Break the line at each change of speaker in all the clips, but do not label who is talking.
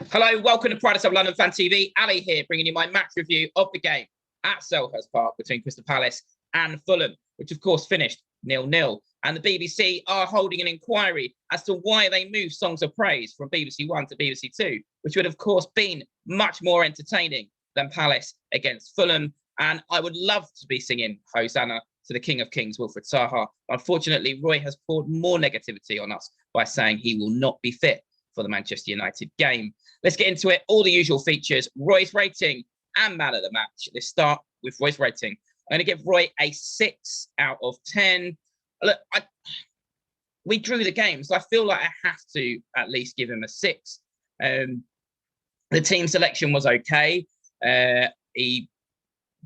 Hello, welcome to Pride of London Fan TV. Ali here, bringing you my match review of the game at Selhurst Park between Crystal Palace and Fulham, which of course finished 0-0. And the BBC are holding an inquiry as to why they moved Songs of Praise from BBC One to BBC Two, which would of course been much more entertaining than Palace against Fulham. And I would love to be singing Hosanna to the King of Kings, Wilfried Zaha. Unfortunately, Roy has poured more negativity on us by saying he will not be fit for the Manchester United game. Let's get into it. All the usual features, Roy's rating and man of the match. Let's start with Roy's rating. I'm going to give Roy a 6 out of 10. Look, we drew the game, so I feel like I have to at least give him a 6. The team selection was okay.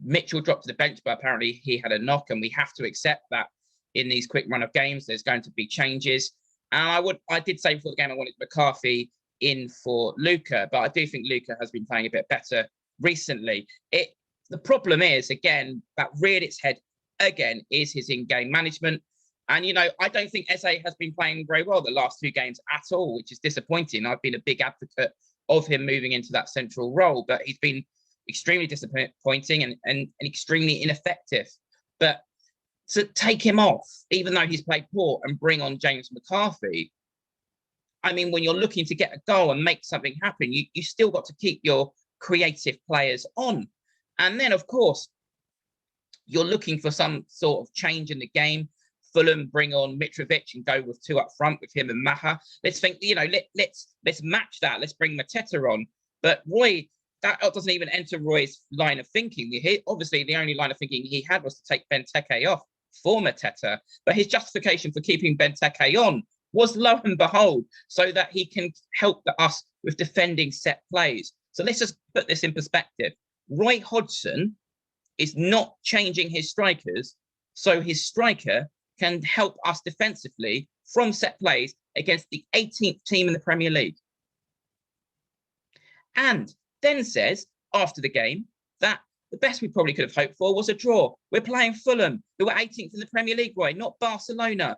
Mitchell dropped to the bench, but apparently he had a knock, and we have to accept that in these quick run of games, there's going to be changes. And I did say before the game I wanted McCarthy in for Luca, but I do think Luca has been playing a bit better recently. The problem is, again, that reared its head again is his in-game management. And, you know, I don't think Eze has been playing very well the last 2 games at all, which is disappointing. I've been a big advocate of him moving into that central role, but he's been extremely disappointing and extremely ineffective. But to take him off, even though he's played poor, and bring on James McCarthy, I mean, when you're looking to get a goal and make something happen, you still got to keep your creative players on. And then, of course, you're looking for some sort of change in the game. Fulham bring on Mitrovic and go with 2 up front with him and Maha. Let's think, you know, let's match that. Let's bring Mateta on. But Roy, that doesn't even enter Roy's line of thinking. Obviously, the only line of thinking he had was to take Benteke off for Mateta, but his justification for keeping Benteke on was, lo and behold, so that he can help us with defending set plays. So let's just put this in perspective. Roy Hodgson is not changing his strikers, so his striker can help us defensively from set plays against the 18th team in the Premier League. And then says, after the game, that the best we probably could have hoped for was a draw. We're playing Fulham, who are 18th in the Premier League, Roy, not Barcelona.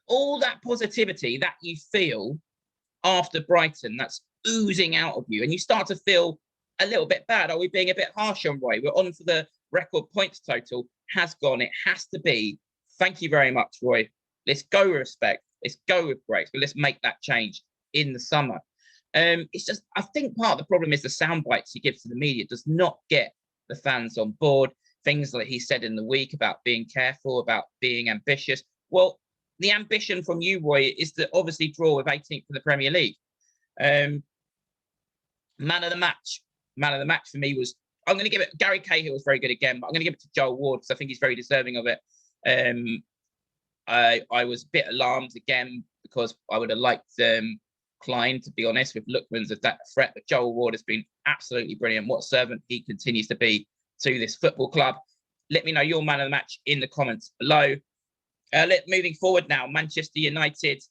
All that positivity that you feel after Brighton, that's oozing out of you, and you start to feel a little bit bad. Are we being a bit harsh on Roy? We're on for the record points total. Has gone. It has to be. Thank you very much, Roy. Let's go with respect. Let's go with grace, but let's make that change in the summer. It's just, I think part of the problem is the sound bites he gives to the media does not get the fans on board. Things like he said in the week about being careful, about being ambitious. Well, the ambition from you, Roy, is to obviously draw with 18th in the Premier League. Man of the match. Man of the match for me was, I'm going to give it, Gary Cahill was very good again, but I'm going to give it to Joel Ward because I think he's very deserving of it. I was a bit alarmed again because I would have liked Klein, to be honest, with Lookman's as that threat, but Joel Ward has been absolutely brilliant. What a servant he continues to be to this football club. Let me know your man of the match in the comments below. Moving forward now, Manchester United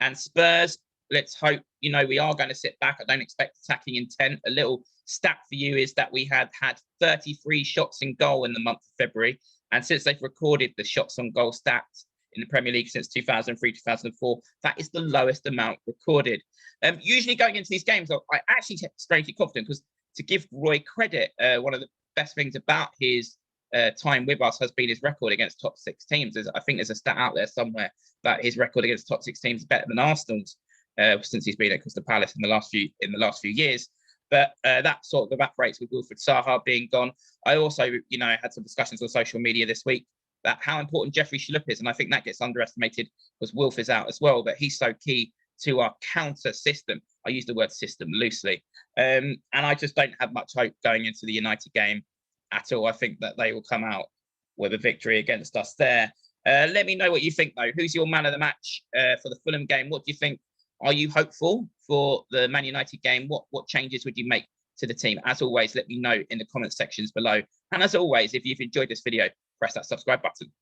and Spurs. Let's hope, you know, we are going to sit back. I don't expect attacking intent. A little stat for you is that we had 33 shots in goal in the month of February. And since they've recorded the shots on goal stats in the Premier League since 2003, 2004, that is the lowest amount recorded. Usually going into these games, I actually get strangely confident because, to give Roy credit, one of the best things about his time with us has been his record against top 6 teams. I think there's a stat out there somewhere that his record against top 6 teams is better than Arsenal's since he's been at Crystal Palace in the last few years. But that sort of evaporates with Wilfried Zaha being gone. I also, you know, had some discussions on social media this week about how important Jeffrey Schlupp is, and I think that gets underestimated because Wilf is out as well, but he's so key to our counter system. I use the word system loosely. And I just don't have much hope going into the United game at all. I think that they will come out with a victory against us there. Let me know what you think, though. Who's your man of the match for the Fulham game? What do you think? Are you hopeful for the Man United game? What changes would you make to the team? As always, let me know in the comment sections below. And as always, if you've enjoyed this video, press that subscribe button.